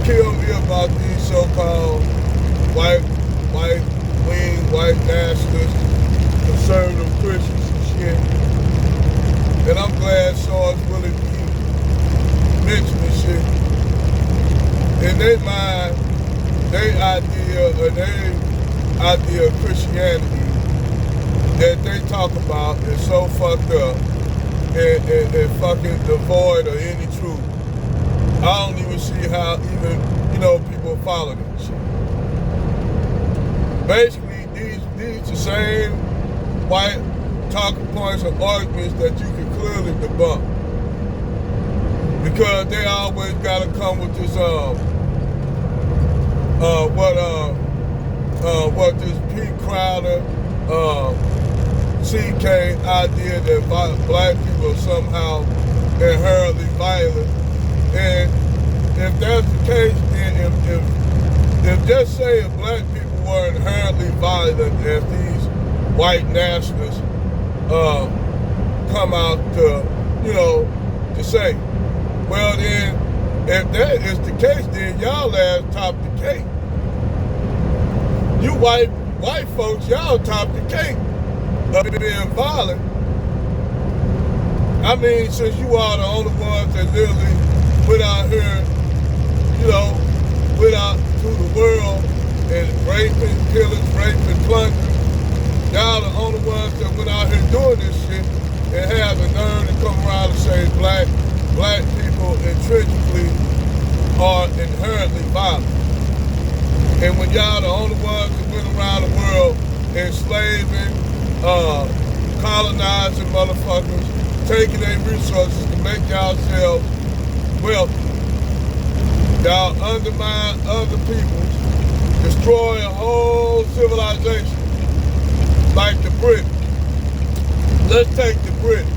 kill me about these so-called white wing, white nationalists, conservative Christians and shit. And I'm glad Shaw's really mentioning shit. In their mind, their idea of Christianity that they talk about is so fucked up and fucking devoid of any truth. I don't even see how even, people follow that shit. Basically, these the same white talking points or arguments that you can clearly debunk. Because they always gotta come with this what this Pete Crowder CK idea that black people are somehow inherently violent. And if that's the case, then if just say if black people were inherently violent as these white nationalists come out to say, well then, if that is the case, then y'all ass top the cake. You white folks, y'all top the cake of being violent. I mean, since you are the only ones that literally went out here, went out to the world and raping, killing, raping, plundering. Y'all the only ones that went out here doing this shit and have the nerve to come around and say black people intrinsically are inherently violent. And when y'all the only ones that went around the world enslaving, colonizing motherfuckers, taking their resources to make yourselves wealthy. Y'all undermine other peoples, destroy a whole civilization, like the British. Let's take the British.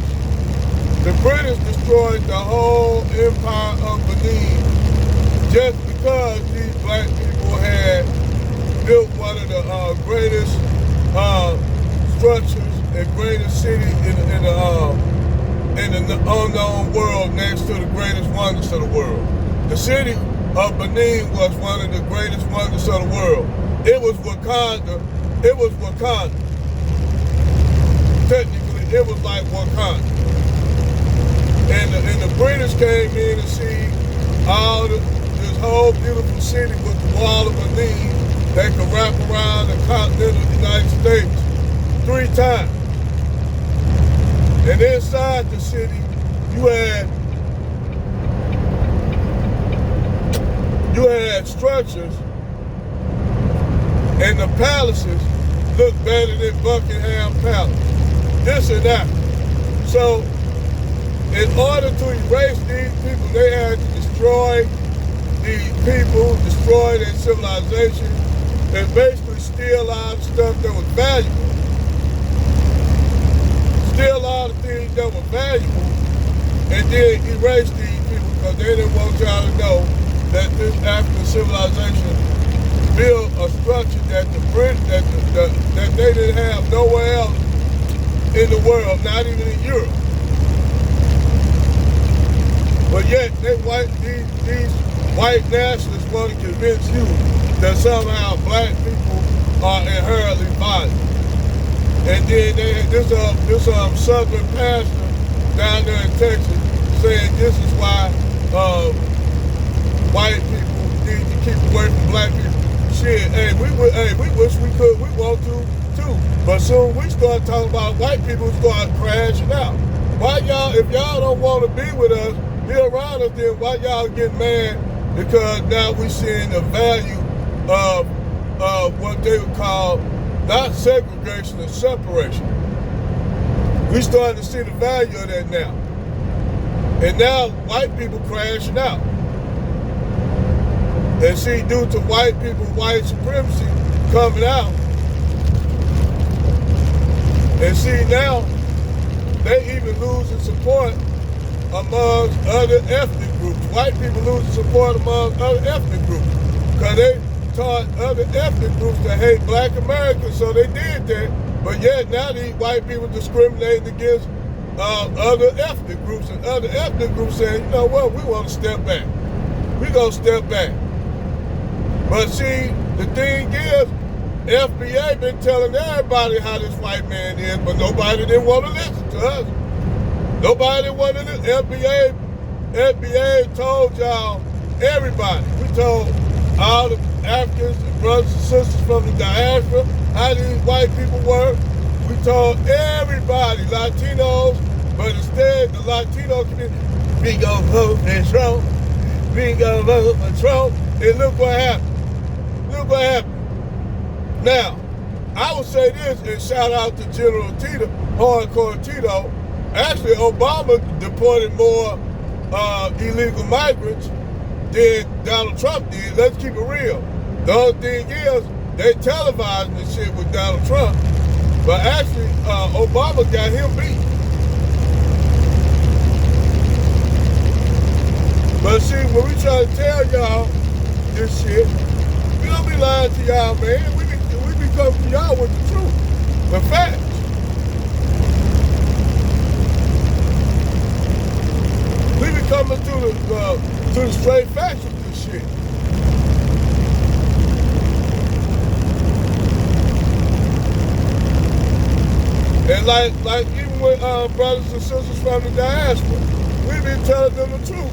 The British destroyed the whole empire of Benin just because these black people had built one of the greatest structures and greatest cities in the unknown world next to the greatest wonders of the world. The city of Benin was one of the greatest wonders of the world. It was Wakanda. Technically, it was like Wakanda. And the British came in and see this whole beautiful city with the wall of Benin that could wrap around the continental United States 3 times. And inside the city, you had structures, and the palaces looked better than Buckingham Palace. This and that. So, in order to erase these people, they had to destroy these people, destroy their civilization, and basically steal a lot of stuff that was valuable. Steal a lot of things that were valuable, and then erase these people because they didn't want y'all to know that this African civilization built a structure that that they didn't have nowhere else in the world, not even in Europe. But yet, these white nationalists want to convince you that somehow black people are inherently violent. And then this southern pastor down there in Texas saying this is why white people need to keep away from black people. Shit, we wish we could, we want to too. But soon we start talking about white people start crashing out. Why y'all, if y'all don't want to be with us, be around us, then why y'all get mad? Because now we seeing the value of what they would call not segregation and separation. We starting to see the value of that now. And now white people crashing out. And see, due to white people, white supremacy coming out. And see now, they even losing support among other ethnic groups. White people losing support among other ethnic groups. Because they taught other ethnic groups to hate black Americans, so they did that. But yet now these white people discriminating against other ethnic groups, and other ethnic groups saying, you know what, we want to step back. We're going to step back. But see, the thing is, FBA been telling everybody how this white man is, but nobody didn't want to listen to us. Nobody wanted to listen. FBA told y'all, everybody. We told all the Africans and brothers and sisters from the diaspora how these white people work. We told everybody, Latinos, but instead the Latino community, we gonna vote for Trump. We gonna vote for Trump. And look what happened. Look what happened. Now, I would say this and shout out to General Tito, Hardcore Tito. Actually, Obama deported more illegal migrants than Donald Trump did. Let's keep it real. The only thing is, they televising this shit with Donald Trump, but actually, Obama got him beat. But see, when we try to tell y'all this shit, we don't be lying to y'all, man. We be coming to y'all with the truth, the facts. We be coming to the straight facts of this shit. And like even with brothers and sisters from the diaspora, we be telling them the truth.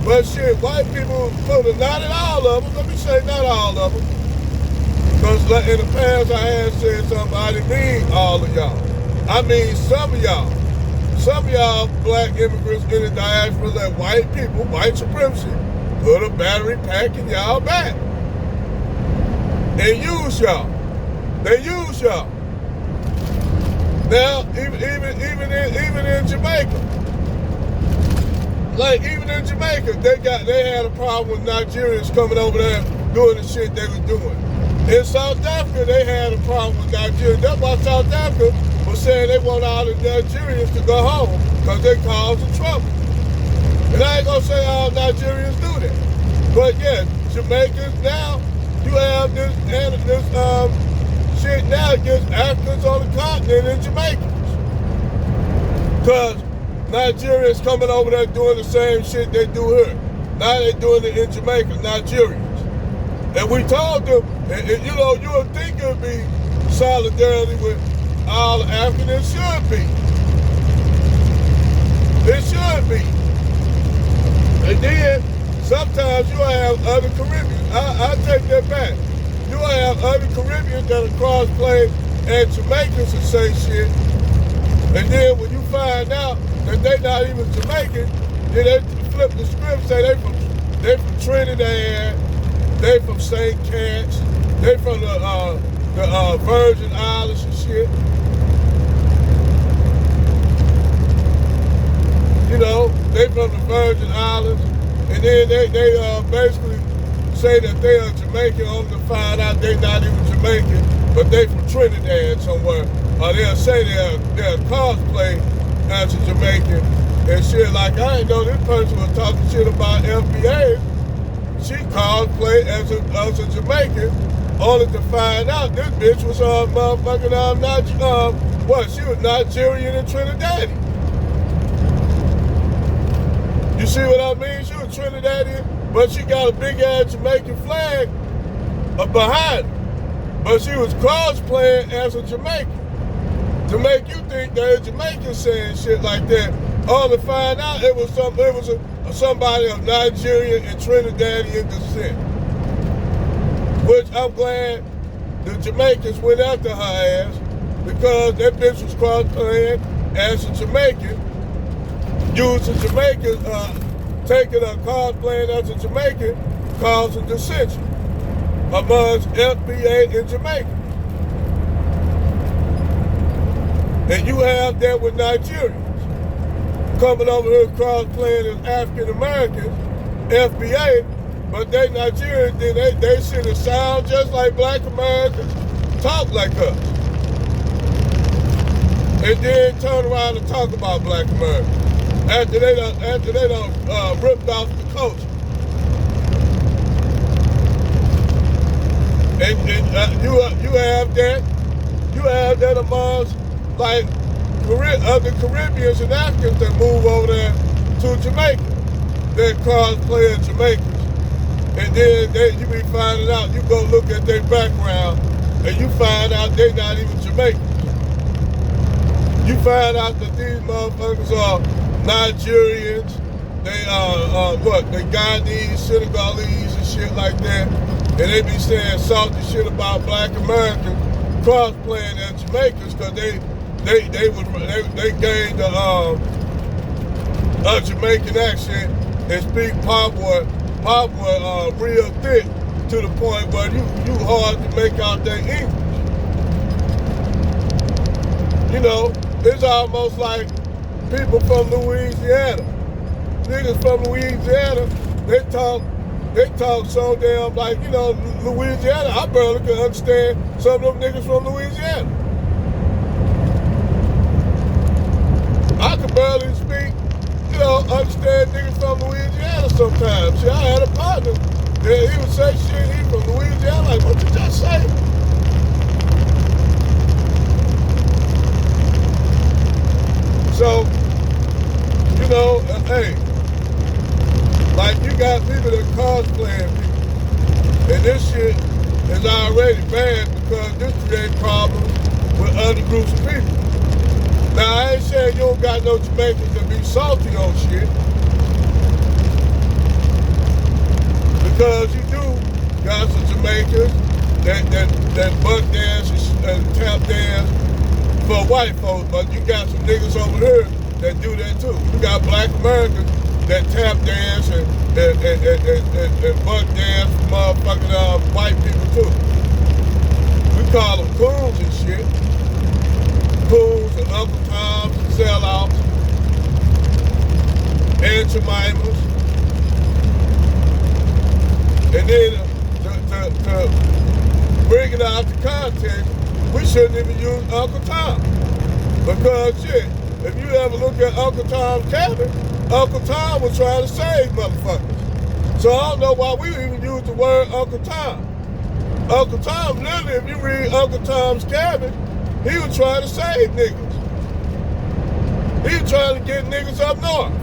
But shit, white people, not at all of them, let me say not all of them. Because in the past I had said something, I didn't mean all of y'all. I mean some of y'all. Some of y'all black immigrants in the diaspora let white people, white supremacy, put a battery pack in y'all back. And use y'all. They use y'all. Now, even in Jamaica, like even in Jamaica, they had a problem with Nigerians coming over there doing the shit they was doing. In South Africa, they had a problem with Nigerians. That's why South Africa was saying they want all the Nigerians to go home because they causing trouble. And I ain't gonna say all Nigerians do that. But yeah, Jamaicans now, you have this shit now against Africans on the continent and Jamaicans. Because Nigerians coming over there doing the same shit they do here. Now they doing it in Jamaica, Nigerians. And we told them, and you know, you would think it would be solidarity with all Africans. It should be. It should be. And then sometimes you have other Caribbeans. I take that back. You have other Caribbeans that are cross-play and Jamaicans that say shit. And then when you find out that they not even Jamaican, then they flip the script, say they from Trinidad, they from St. Kitts, they from the Virgin Islands and shit. You know, they from the Virgin Islands, and then they basically say that they are Jamaican, only to find out they not even Jamaican, but they from Trinidad somewhere. Or they'll say they're cosplay as a Jamaican and shit. Like, I ain't know this person was talking shit about FBA. She cosplay as a Jamaican, only to find out this bitch was motherfucking she was Nigerian and Trinidadian. You see what I mean? She was Trinidadian, but she got a big ass Jamaican flag behind her. But she was cosplaying as a Jamaican to make you think that a Jamaican saying shit like that. Only to find out it was somebody of Nigerian and Trinidadian descent. Which I'm glad the Jamaicans went after her ass because that bitch was cross-playing as a Jamaican, using Jamaicans, taking a cosplaying as a Jamaican, causing dissension amongst FBA in Jamaica. And you have that with Nigerians coming over here cross-playing as African Americans, FBA, but they Nigerians, then they sit and sound just like black Americans, talk like us. And then turn around and talk about black Americans after they done ripped off the culture. And you have that amongst like other Caribbeans and Africans that move over there to Jamaica. They're cosplay as Jamaicans. And then you be finding out, you go look at their background, and you find out they not even Jamaican. You find out that these motherfuckers are Nigerians, they they Ghanese, Senegalese and shit like that. And they be saying salty shit about black Americans cross-playing as Jamaicans because they gained a Jamaican accent and speak Patois real thick to the point where you hard to make out their English. You know, it's almost like people from Louisiana. Niggas from Louisiana, they talk so damn like, you know, Louisiana. I barely can understand some of them niggas from Louisiana. I can barely speak, you know, understand niggas from Louisiana sometimes. See, I had a partner that he would say shit, he from Louisiana, like, what you just say? So, you know, hey, like you got people that cosplaying people, and this shit is already bad because this creates problems with other groups of people. Now, I ain't saying you don't got no Jamaicans that be salty on shit, because you do got some Jamaicans that buck dance and tap dance for white folks, but you got some niggas over here that do that too. You got black Americans that tap dance and buck dance for motherfucking white people too. We call them coons and shit. Coons and Uncle Toms and sellouts and Jemimas. And then to bring it out to context, we shouldn't even use Uncle Tom. Because shit, if you ever look at Uncle Tom's cabin, Uncle Tom was trying to save motherfuckers. So I don't know why we even use the word Uncle Tom. Uncle Tom, literally, if you read Uncle Tom's cabin, he was trying to save niggas. He was trying to get niggas up north.